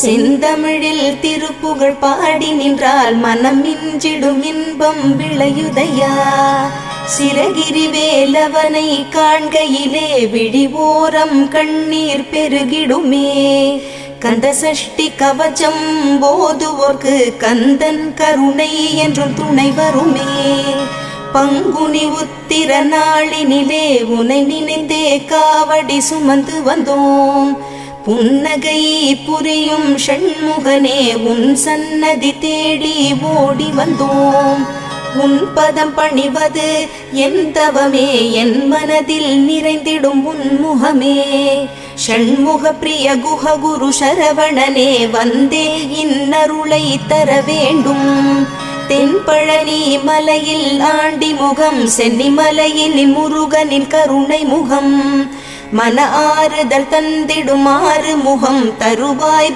செந்தமிழில் திருப்புகழ் பாடி நின்றால் மனம் மிஞ்சிடும் இன்பம் விளையுதையா. சிறகிரி வேலவனை காண்கையிலே விழிவோரம் கண்ணீர் பெருகிடுமே. கந்த சஷ்டி கவச்சம் போதுவோர்க்கு கந்தன் கருணை என்றும் துணை வருமே. பங்குனி உத்திர நாளினிலே உனை நினைந்தே காவடி சுமந்து வந்தோம். புன்னகை புரியும் ஷண்முகனே உன் சன்னதி தேடி ஓடி வந்தோம். உன் பதம் பணிவது என் தவமே, என் மனதில் நிறைந்திடும் உன் முகமே. ஷண்முக பிரிய குஹ குரு சரவணனே வந்தே இன்னருளை தர வேண்டும். தென்பழனி மலையில் ஆண்டி முகம், சென்னி மலையில் முருகனின் கருணை முகம். மன ஆறுதல் தந்திடும் ஆறு முகம் தருவாய்